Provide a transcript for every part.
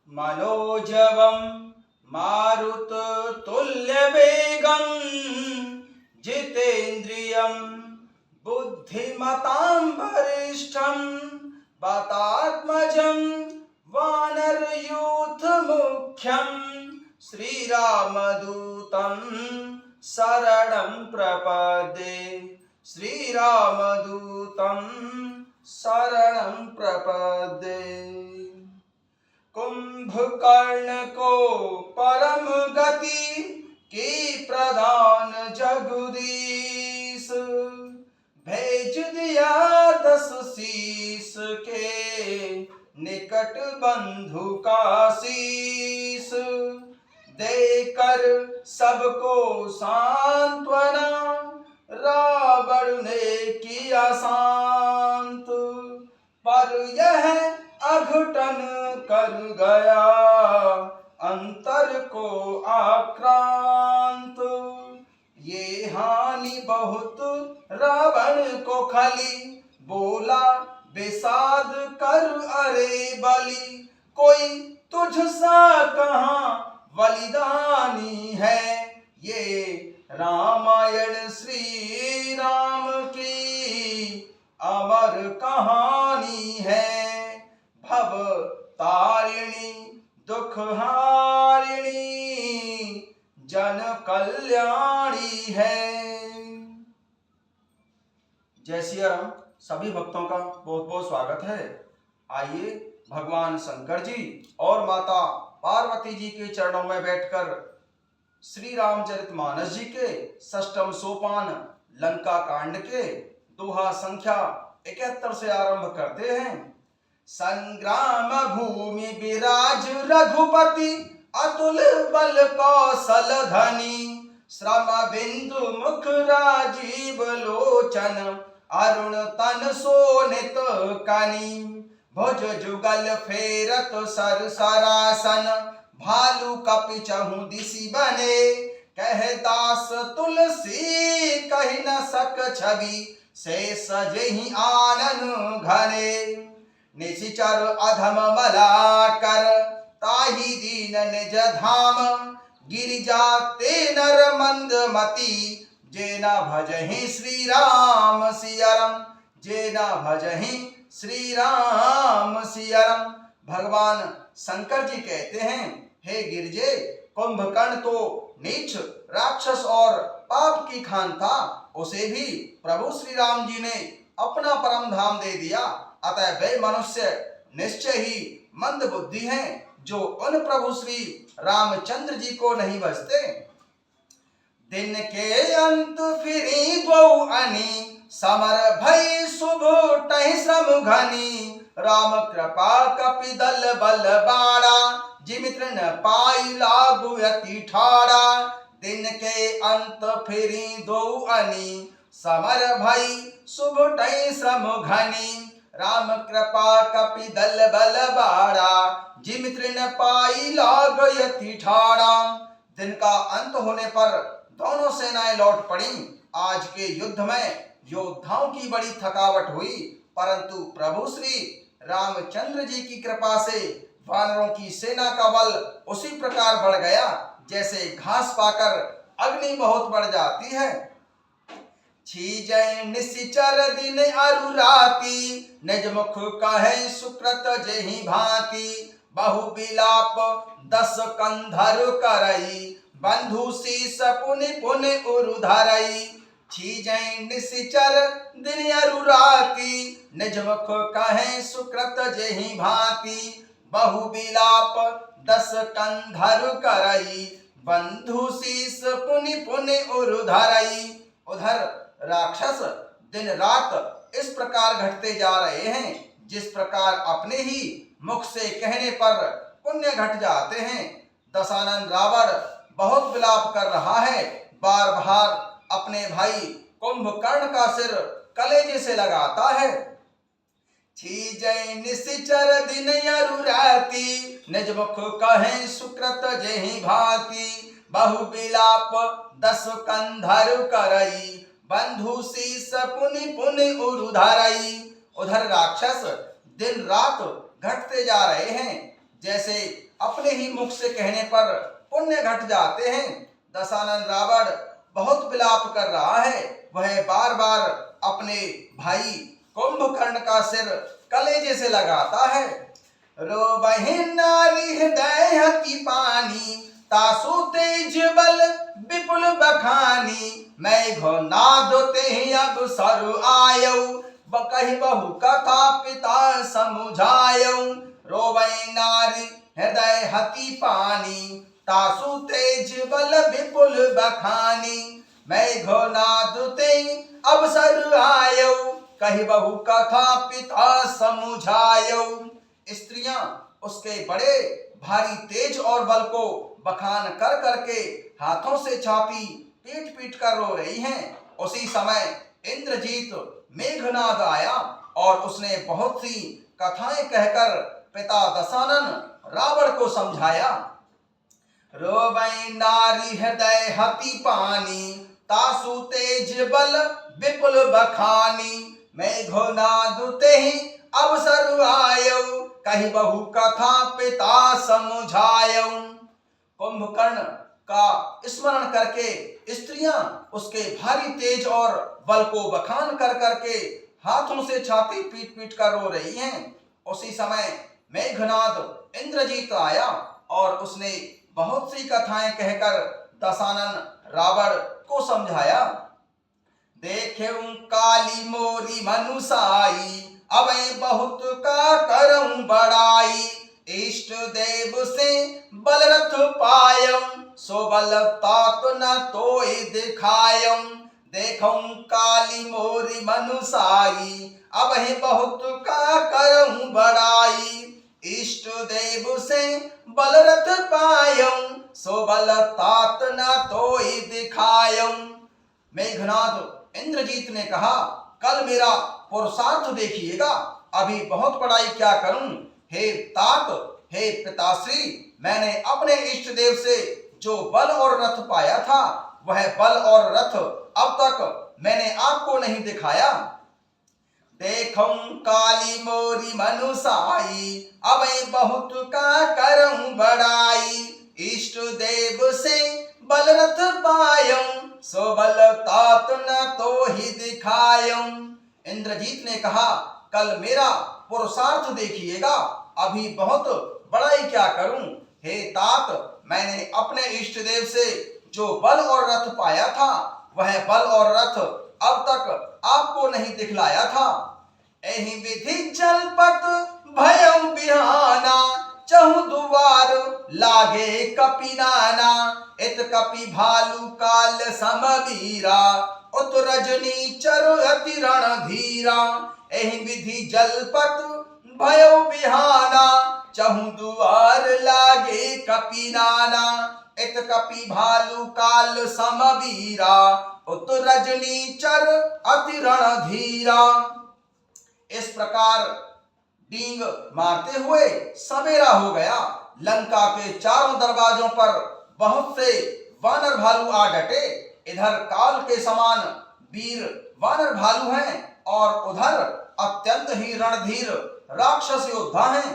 मनोजवं मारुततुल्यवेगं जितेन्द्रियं बुद्धिमतां वरिष्ठं वातात्मजं वानरयूथमुख्यं श्रीरामदूतं शरणं प्रपद्ये। श्रीरामदूतं शरणं प्रपद्ये। कुंभकर्ण को परम गति की प्रदान जगदीश, भेज दिया 10 शीश के निकट बंधु का शीश, देकर सबको सांत्वना रावण ने किया शांत, पर यह अघटन कर गया अंतर को आक्रांत। ये हानि बहुत रावण को खली, बोला विषाद कर अरे बलि, कोई तुझसा कहाँ बलिदानी है। ये रामायण श्री राम की अमर कहानी है, भव तारिणी दुख हारिणी जन कल्याणी है। जय श्री राम। सभी भक्तों का बहुत बहुत स्वागत है। आइए भगवान शंकर जी और माता पार्वती जी के चरणों में बैठकर श्री रामचरितमानस जी के 6वें सोपान लंका कांड के दोहा संख्या 71 से आरंभ करते हैं। संग्राम भूमि विराज रघुपति, अतुल बल कौशल धनी, श्रम बिंदु मुख राजीव लोचन, अरुण तन सोनित कनी, भुज जुगल फेरत सर सरासन, भालू कपि चहु दिशि बने, कह दास तुलसी कहि न सक छवि, से सजेहि आनन घने, निशिचर अधम मलाकर, ताहि दीन निज धाम, गिरिजा ते नर मंद मति, जेना भजहि श्री राम सियरम, जेना भजहि श्री राम सियरम। भगवान शंकर जी कहते हैं, हे गिरजे, कुंभकर्ण तो नीच राक्षस और पाप की खान था, उसे भी प्रभु श्री राम जी ने अपना परम धाम दे दिया। अतः वे मनुष्य निश्चय ही मंद बुद्धि हैं, जो उन प्रभु श्री रामचंद्र जी को नहीं बसते। दिन के अंत फिरी दो अनी, समर भई शुभ टहि श्रम घनी, राम कृपा कपि दल बल बाड़ा, जिमित्र न पाई लागु अति ठाड़ा। दिन के अंत फिरी दो अनी, समर भई शुभ टहि श्रम घनी, राम कृपा कपि दल बल बाड़ा, जिमित्र न पाई लाग अति ठाड़ा। दिन का अंत होने पर दोनों सेनाएं लौट पड़ी। आज के युद्ध में योद्धाओं की बड़ी थकावट हुई, परंतु प्रभु श्री रामचंद्र जी की कृपा से वानरों की सेना का बल उसी प्रकार बढ़ गया जैसे घास पाकर अग्नि बहुत बढ़ जाती है। छीजै निशिचर दिन अरु राति, निज मुख कहे सुकृत जेहि भांति, बहु बिलाप 10 कंधर करई, बंधु शीस पुनि पुनि उरु धरई। छीजै निशिचर दिन अरु राति, निज मुख कहे सुकृत जेहि भांति, बहु बिलाप 10 कंधर करई, बंधु शीस पुनि पुनि उरु धरई। उधर राक्षस दिन रात इस प्रकार घटते जा रहे हैं जिस प्रकार अपने ही मुख से कहने पर पुण्य घट जाते हैं। दशानन रावण बहुत विलाप कर रहा है, बार बार अपने भाई कुंभकर्ण का सिर कलेजे से लगाता है। छीजै निशिचर दिन अरु राति, निज मुख कहे सुकृत जेहि भांति, बहु बिलाप 10 कंधर करई, बंधु शीस पुनि पुनि उरु धरई। उधर राक्षस दिन रात घटते जा रहे हैं, जैसे अपने ही मुख से कहने पर पुण्य घट जाते हैं। दशानन रावण बहुत विलाप कर रहा है। वह बार बार अपने भाई कुंभकर्ण का सिर कलेजे से लगाता है। रोबहि नारी हृदय की पानी, तासु तेज बल विपुल बखानी। मैं घोनाद ते अब सरु आयऊ, कहि बहु कथा पिता समुझायऊ। रोबहि नारी हृदय हति पानी, तासु तेज बल विपुल बखानी। मैं घोनाद ते अब सरु आयऊ, कहि बहु कथा पिता समुझायऊ। स्त्रियां उसके बड़े भारी तेज और बल को बखान कर करके हाथों से छाती पीट पीट कर रो रही हैं। उसी समय इंद्रजीत मेघनाद आया और उसने बहुत सी कथाएं कहकर पिता दशानन रावण को समझाया। रोबहि नारी हृदय हति पानी, तासु तेज बल विपुल बखानी। मेघनाद तेहि अब सरु आयऊ, कहि बहु कथा पिता समुझायऊ। कुंभकर्ण का स्मरण करके स्त्रियां उसके भारी तेज और बल को बखान कर करके हाथों से छाती पीट पीट कर रो रही हैं। उसी समय मेघनाद इंद्रजीत आया और उसने बहुत सी कथाएं कहकर दशानन रावण को समझाया। देखेऊ काली मोरी मनुसाई, अबै बहुत का करऊं बड़ाई। इष्ट देव से बलरथ पायऊ, सो बल तात न तोय दिखायऊ। देखऊं काली मोरी मनुसाई, अबै बहुत का करऊं बड़ाई। इष्ट देव से बलरथ पायऊ, सो बल तात न तोय दिखायऊ। मेघनाद इंद्रजीत ने कहा, कल मेरा पुरुषार्थ देखिएगा, अभी बहुत बड़ाई क्या करूं। हे तात, हे पिताश्री, मैंने अपने इष्ट देव से जो बल और रथ पाया था, वह बल और रथ अब तक मैंने आपको नहीं दिखाया। देखऊं काली मोरी मनुसाई, अबै बहुत का करऊं बड़ाई। इष्ट देव से बलरथ पायऊं, सो बल तात न तोहि दिखायऊं। इंद्रजीत ने कहा, कल मेरा पुरुषार्थ देखिएगा, अभी बहुत बड़ाई क्या करूं। हे तात, मैंने अपने इष्ट देव से जो बल और रथ पाया था, वह बल और रथ अब तक आपको नहीं दिखलाया था। एहि विधि जलपत भयऊ बिहाना, चहु दुआर लागे कपि नाना। इत कपि भालु काल समवीरा, उत रजनी चर अति रणधीरा। एहि विधि जलपत भयऊ बिहाना, चहु दुआर लागे कपि नाना। इत कपि भालु काल समवीरा, उत रजनी चर अति रणधीरा। इस प्रकार डींग मारते हुए सवेरा हो गया। लंका के चारों दरवाजों पर बहुत से वानर भालू आ डटे। इधर काल के समान वीर वानर भालू हैं और उधर अत्यंत ही रणधीर राक्षस योद्धा हैं।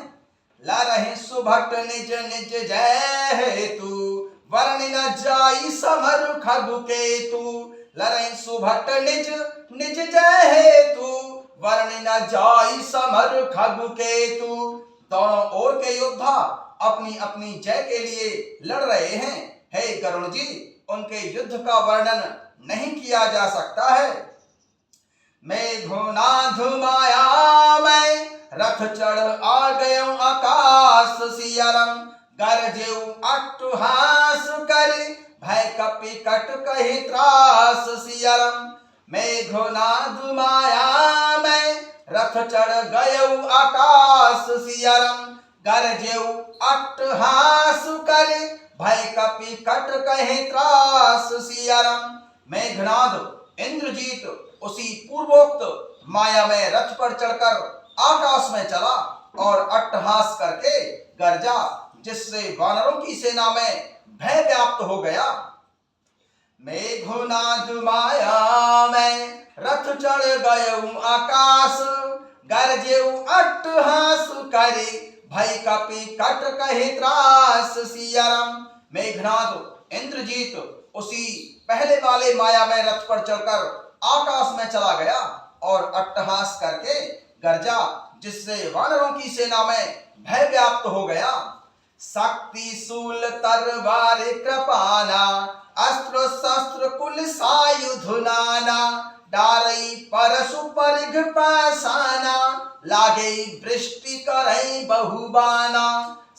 लरहि सुभट निज निज जय हेतु, वरनि न जाई समर खगु केतु। लरहि सुभट निज निज जय हेतु, वरनि न जाई समर खगु केतु। दोनों ओर के योद्धा अपनी अपनी जय के लिए लड़ रहे हैं। हे गरुण जी, उनके युद्ध का वर्णन नहीं किया जा सकता है। मेघनाद माया मैं रथ चढ़ आ गयो आकाश सियरम। गरजेऊ अट्टहास कर भय कपि कट कहि त्रास सियरम। मेघनाद माया मैं रथ चढ़ गयो आकाश सियरम। गरजेऊ अट्टहास कर भय कपि कट कहि त्रास सियरम। मेघनाद इंद्रजीत उसी पूर्वोक्त माया में रथ पर चढ़कर आकाश में चला और अट्टहास करके गरजा, जिससे वानरों की सेना में भय व्याप्त हो गया। मेघनाद माया में रथ चढ़ गयो आकाश, गरजेऊ अट्टहास करे भई कपि कट कहे त्रास सियाराम। मेघनाद इंद्रजीत उसी पहले वाले मायामय रथ पर चढ़कर आकाश में चला गया और अट्टहास करके गर्जा, जिससे वानरों की सेना में भय व्याप्त हो गया। शक्ति शूल तरवार कृपाना, अस्त्र शस्त्र कुल सायुध नाना, डारई परशु परिघ पासाना, लागे वृष्टि करई बहुबाना।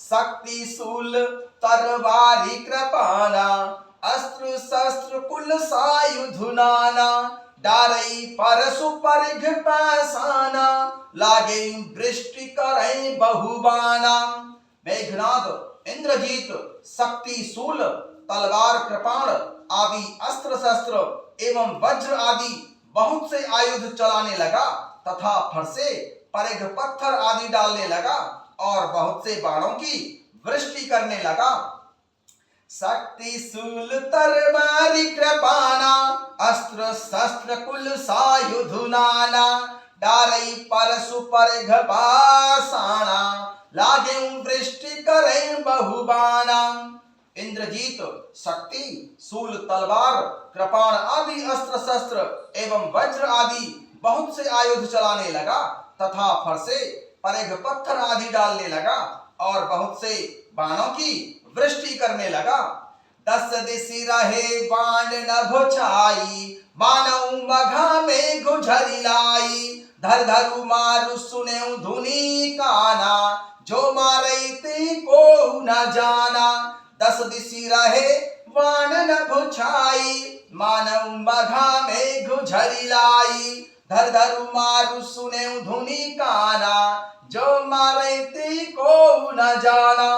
शक्ति शूल तरवारी कृपाना, अस्त्र शस्त्र कुल सायुध नाना, डारई परशु परिघ पासाना, लागे वृष्टि करई बहुबाना। मेघनाद इंद्रजीत शक्ति शूल तलवार कृपाण आदि अस्त्र शस्त्र एवं वज्र आदि बहुत से आयुध चलाने लगा तथा फरसे परिघ पत्थर आदि डालने लगा और बहुत से बाणों की वृष्टि करने लगा। शक्ति शूल तरवारी कृपाना, अस्त्र शस्त्र कुल सायुध नाना, डारई परशु परिघ पासाना, लागे वृष्टि करे बहुबाना। इंद्रजीत शक्ति शूल तलवार कृपाण आदि अस्त्र शस्त्र एवं वज्र आदि बहुत से आयुध चलाने लगा तथा फरसे परिघ पत्थर आदि डालने लगा और बहुत से बाणों की वृष्टि करने लगा। 10 दिशि रहे बाण नभ छाई, मानव मघा में गुझरी लाई, धर धरु मारु सुने धुनी काना, जो मारई ते को न जाना। 10 दिशि रहे बाण नभ छाई, मानव मघा में गुझरी लाई, धर धरु मारु सुने धुनी काना, जो मारे ते को न जाना।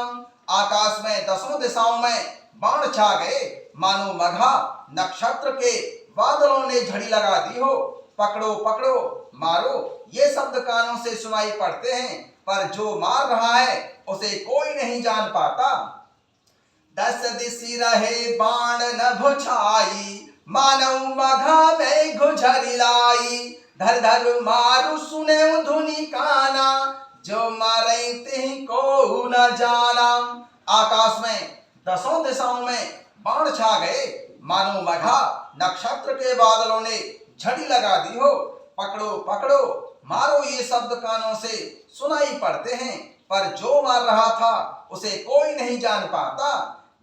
आकाश में 10 दिशाओं में बाण छा गए, मानो मघा नक्षत्र के बादलों ने झड़ी लगा दी हो। पकड़ो पकड़ो मारो ये शब्द कानों से सुनाई पड़ते हैं, पर जो मार रहा है उसे कोई नहीं जान पाता। 10 दिशि रहे बाण नभ छाई, मानव मघा में गुझरी लाई, धर धर मारु सुने धुनी काना, जो मारे ते को न जाना। आकाश में 10 दिशाओं में बाण छा गए, मानो मघा नक्षत्र के बादलों ने झड़ी लगा दी हो। पकड़ो पकड़ो मारो ये शब्द कानों से सुनाई पड़ते हैं, पर जो मार रहा था उसे कोई नहीं जान पाता।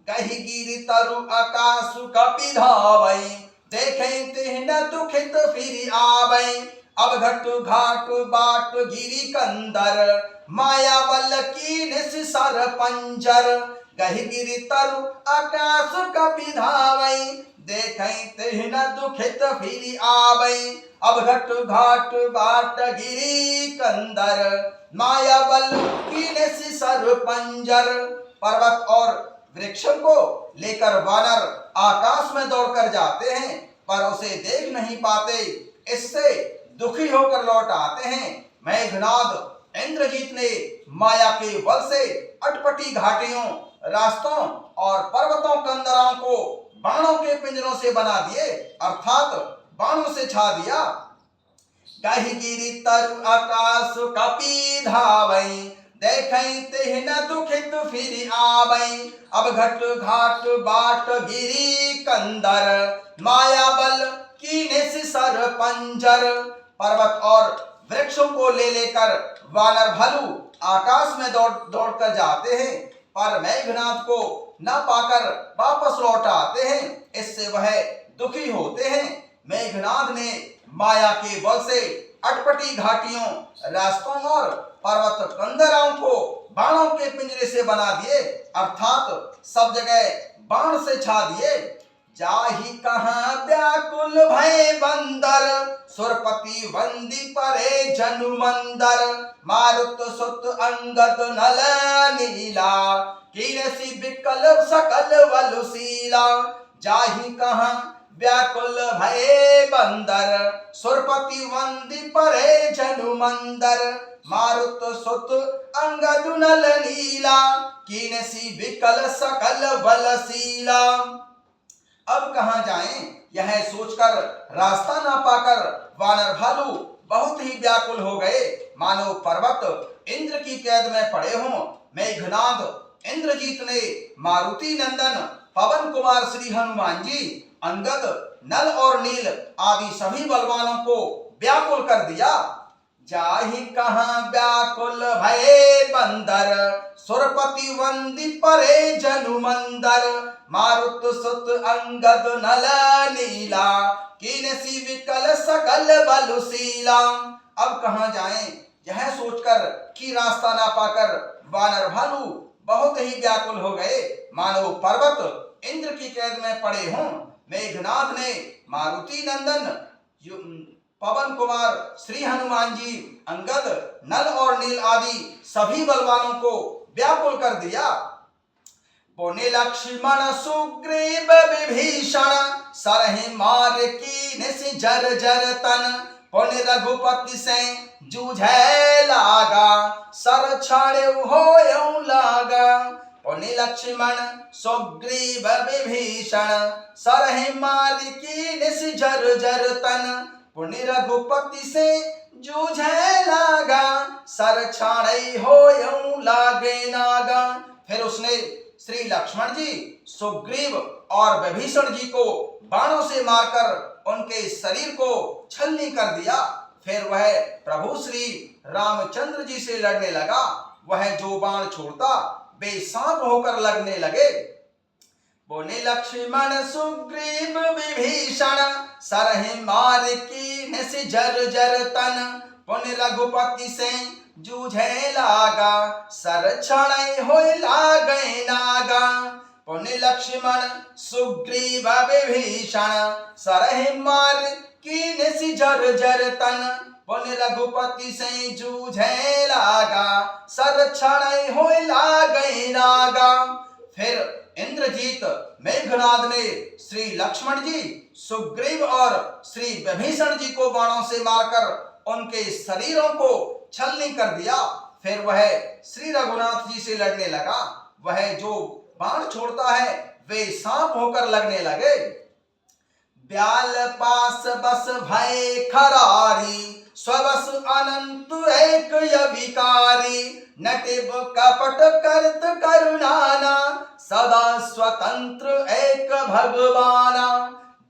कही गिरी तरु आकाश कपि धावई, देखें ते न दुखित फिर आवई, अब घट घाट बाट गिरी कंदर, माया बल की निस सर पंजर। कही गिरी तरु आकाश कपि धावई, देखें ते न दुखित फिर आवई, अब घट घाट बाट गिरी कंदर, माया बल की निस सर पंजर। पर्वत और वृक्षों को लेकर वानर आकाश में दौड़कर जाते हैं, पर उसे देख नहीं पाते, इससे दुखी होकर लौट आते हैं। मेघनाद इंद्रजीत ने माया के बल से अटपटी घाटियों, रास्तों और पर्वतों कंदराओं को बाणों के पिंजरों से बना दिए, अर्थात बाणों से छा दिया। कही गिरी तरु आकाश कपि धावई, देखें ते न दुखित फिर आवई, अब घट घाट बाट गिरी कंदर, माया बल की निस सर पंजर। पर्वत और वृक्षों को ले लेकर वानर भालू आकाश में दौड़ कर जाते हैं, पर मेघनाद को न पाकर वापस लौट आते हैं, इससे वह दुखी होते हैं। मेघनाद ने माया के बल से अटपटी घाटियों, रास्तों और पर्वत कंदराओं को बाणों के पिंजरे से बना दिए, अर्थात सब जगह बाण से छा दिए। जाहि कहां व्याकुल भय बंदर, सुरपति वंदी परे जनु मंदर, मारुत सुत अंगद नल नीला, कीनसी विकल सकल वलुशीला। जाहि कहां व्याकुल भय बंदर, सुरपति वंदी परे जनु मंदर, मारुत सुत अंगद नल नीला, कीनसी विकल सकल वलशीला। अब कहां जाएं, यह सोचकर रास्ता ना पाकर वानर भालू बहुत ही व्याकुल हो गए, मानो पर्वत इंद्र की कैद में पड़े हों। मेघनाद इंद्रजीत ने मारुति नंदन पवन कुमार श्री हनुमान जी, अंगद, नल और नील आदि सभी बलवानों को व्याकुल कर दिया। जाहि कहाँ व्याकुल भये बंदर, सुरपति वंदी परे जनु मंदर। मारुत सुत अंगद नल नीला, कीनसी विकल सकल बलुशीला। अब कहाँ जाएं, यह सोचकर कि रास्ता ना पाकर वानर भालू बहुत ही व्याकुल हो गए, मानो पर्वत इंद्र की कैद में पड़े हों। मेघनाथ ने मारुति नंदन पवन कुमार श्री हनुमान जी, अंगद, नल और नील आदि सभी बलवानों को व्याकुल कर दिया। पुनि लक्ष्मण सुग्रीव विभीषण, सरहि मार कीनसि जर जर तन। पुनि रघुपति से जूझे लागा, सर छाड़ेउ होयउ लागा। पुनि लक्ष्मण सुग्रीव विभीषण, सरहि मार कीनसि जर जर तन। पुनि रघुपति से जूझे लागा, सर छाड़ै होयउ लागे नागा। फिर उसने श्री लक्ष्मण जी, सुग्रीव और विभीषण जी को बाणों से मारकर उनके शरीर को छलनी कर दिया। फिर वह प्रभु श्री रामचंद्र जी से लड़ने लगा। वह जो बाण छोड़ता वे सांप होकर लगने लगे। पुनि लक्ष्मण सुग्रीव विभीषण, सरहि मार कीनसि जर जर तन। पुनि रघुपति से जूझे लागा, सर छाड़ै होय लागै नागा। पुनि लक्ष्मण सुग्रीव विभीषण, सरहि मार कीनसि जर जर तन। पुनि रघुपति से जूझे लागा, सर छाड़ै होय लागै नागा। फिर इंद्रजीत मेघनाद ने श्री लक्ष्मण जी, सुग्रीव और श्री विभीषण जी को बाणों से मारकर उनके शरीरों को छलनी कर दिया। फिर वह श्री रघुनाथ जी से लड़ने लगा। वह जो बाण छोड़ता है वे सांप होकर लगने लगे। ब्याल पास बस भय खरारी, स्वबस अनंत एक यविकारी। नटिब कपट करत करुणाना, सदा स्वतंत्र एक भगवाना।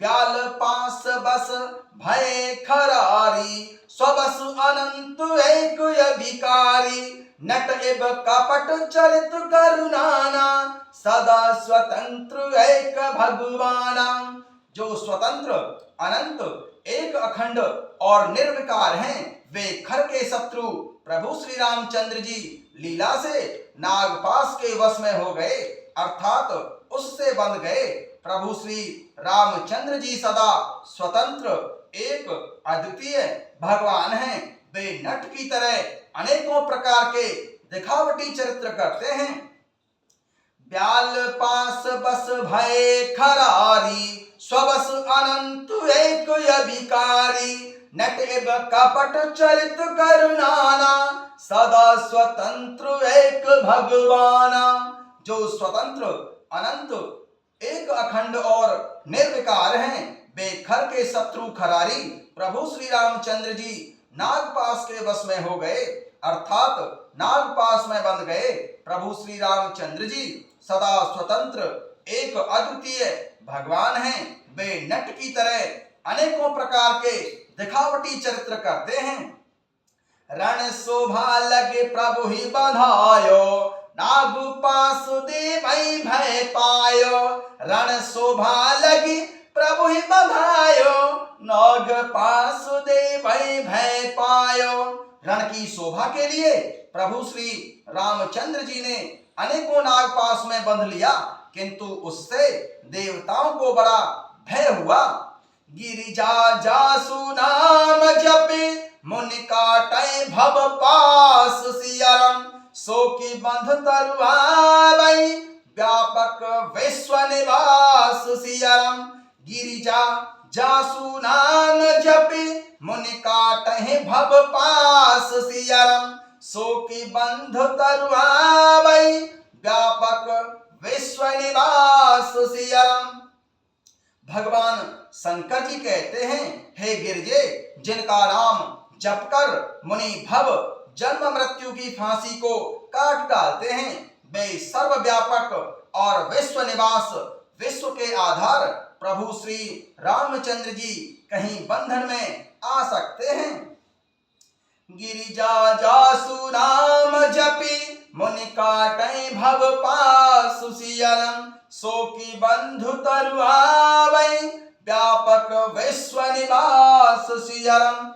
ब्याल पास बस भय खरारी, स्वबस अनंत एक यविकारी। नट एब कपट चरित करुणाना, सदा स्वतंत्र एक भगवाना। जो स्वतंत्र, अनंत, एक अखंड और निर्विकार हैं, वे खर के शत्रु प्रभु श्री रामचंद्र जी लीला से नागपाश के वश में हो गए, अर्थात उससे बंध गए। प्रभु श्री रामचंद्र जी सदा स्वतंत्र, एक अद्वितीय भगवान हैं। वे नट की तरह अनेकों प्रकार के दिखावटी चरित्र करते हैं। ब्याल पास बस भय खरारी, स्वबस अनंत एक यविकारी। नट एब कपट चरित करुणाना, सदा स्वतंत्र एक भगवाना। जो स्वतंत्र, अनंत, एक अखंड और निर्विकार हैं, वे खर के शत्रु खरारी प्रभु श्री रामचंद्र जी नागपाश के वश में हो गए, अर्थात नागपाश में बंध गए। प्रभु श्री रामचंद्र जी सदा स्वतंत्र, एक अद्वितीय भगवान हैं। वे नट की तरह अनेकों प्रकार के दिखावटी चरित्र करते हैं। रण शोभा लगे प्रभु ही बधायो, नागपाश देवै भय पायो। रण शोभा लगी प्रभु ही बधायो, नागपाश देवै भय पायो। रण की शोभा के लिए प्रभु श्री रामचंद्र जी ने अनेकों नागपाश में बंध लिया, किंतु उससे देवताओं को बड़ा भय हुआ। गिरिजा जासु नाम जपे, मुनि काटै भव पास सियरम। सो की बंध तरुआवै, व्यापक विश्व निवास सियरम। गिरिजा जासु नाम जपे, मुनि काटै भव पास सियरम। सो की बंध तरुआवै, व्यापक विश्व निवास सियरम। भगवान शंकर जी कहते हैं, हे गिरजे, जिनका नाम जपकर मुनि भव जन्म मृत्यु की फांसी को काट डालते हैं, वे सर्वव्यापक और विश्व निवास, विश्व के आधार प्रभु श्री रामचंद्र जी कहीं बंधन में आ सकते हैं। गिरिजा जासु नाम जपी मुनि काटै भव पासु सियरम, सो की बंधु तरु आवै व्यापक विश्व निवास सियरम।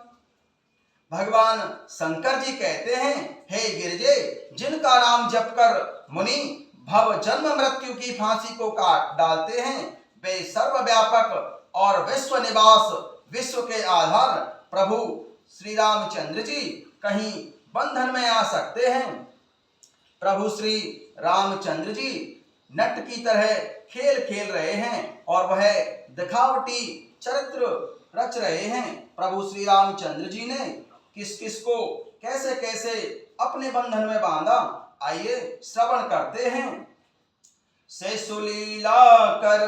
भगवान शंकर जी कहते हैं, हे गिरजे, जिनका नाम जपकर मुनि भव जन्म मृत्यु की फांसी को काट डालते हैं, वे सर्वव्यापक और विश्व निवास, विश्व के आधार प्रभु श्री रामचंद्र जी कहीं बंधन में आ सकते हैं। प्रभु श्री रामचंद्र जी नट की तरह खेल खेल रहे हैं और वह दिखावटी चरित्र रच रहे हैं। प्रभु श्री रामचंद्र जी ने किस किस को कैसे कैसे अपने बंधन में बांधा, आइए श्रवण करते हैं। से सुलीला कर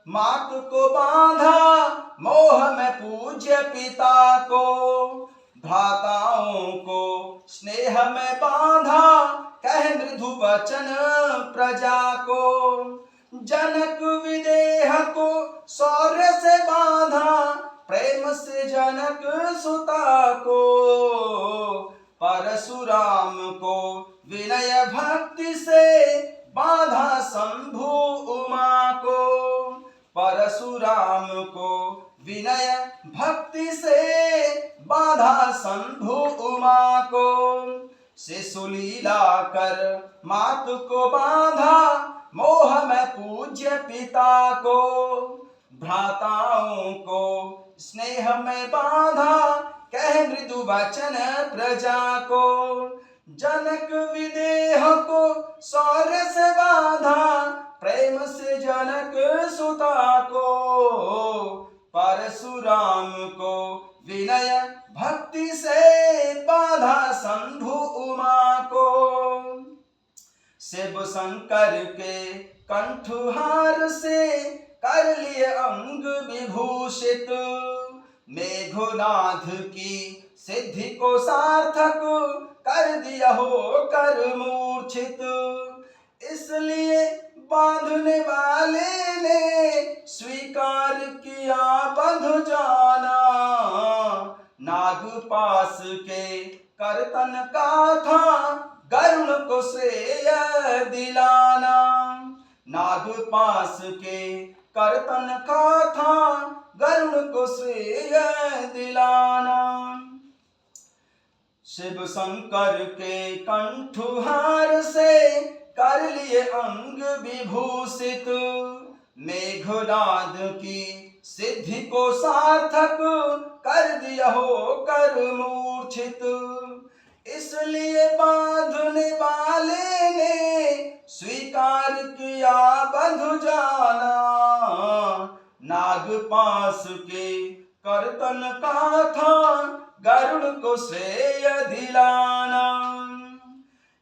मात को बांधा, मोह में पूज्य पिता को, भ्राताओं को स्नेह में बांधा, कह मृदु वचन प्रजा को। जनक विदेह को शौर्य से बांधा, प्रेम से जनक सुता को। परशुराम को विनय भक्ति से बांधा शंभु उमा को। परशुराम को विनय भक्ति से बांधा शंभु उमा को। से सुलीला कर मात को बांधा, मोह में पूज्य पिता को। भ्राताओं को स्नेह में बांधा, कह मृदु वचन प्रजा को। जनक विदेह को शौर्य से बांधा, प्रेम से जनक सुता को। परशुराम को विनय भक्ति से बांधा शंभु उमा को। शिव शंकर के कंठहार से कर लिए अंग विभूषित, मेघनाद की सिद्धि को सार्थक कर दिया हो कर मूर्छित। इसलिए बांधने वाले ने स्वीकार किया बंधु जाना, नागपाश के करतन का था गरुण को श्रेय दिलाना। नागपाश के करतन का था गरुण को श्रेय दिलाना। शिव शंकर के कंठहार से कर लिए अंग विभूषित, मेघनाद की सिद्धि को सार्थक कर दिया हो कर मूर्छित। इसलिए बांधने वाले ने स्वीकार किया बंधु जाना, नागपाश के करतन का था गरुड़ को श्रेय दिलाना।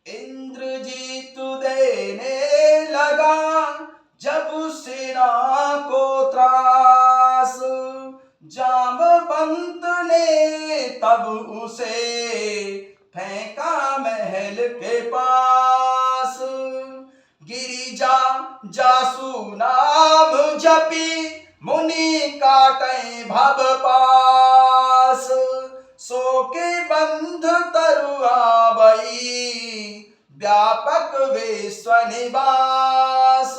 इंद्रजीत देने लगा जब सेना को त्रास, जामवंत ने तब उसे फेंका महल के पास। गिरिजा जासु नाम जपी मुनि काटै भव पास, सो के बंध तरु आवै व्यापक विश्व निवास।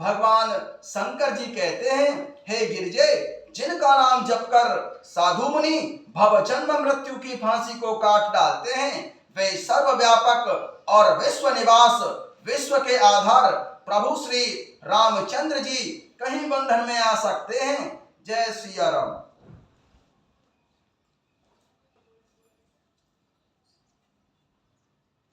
भगवान शंकर जी कहते हैं, हे गिरजे, जिनका नाम जपकर साधु मुनि भव जन्म मृत्यु की फांसी को काट डालते हैं, वे सर्वव्यापक और विश्व निवास, विश्व के आधार प्रभु श्री रामचंद्र जी कहीं बंधन में आ सकते हैं। जय सिया राम।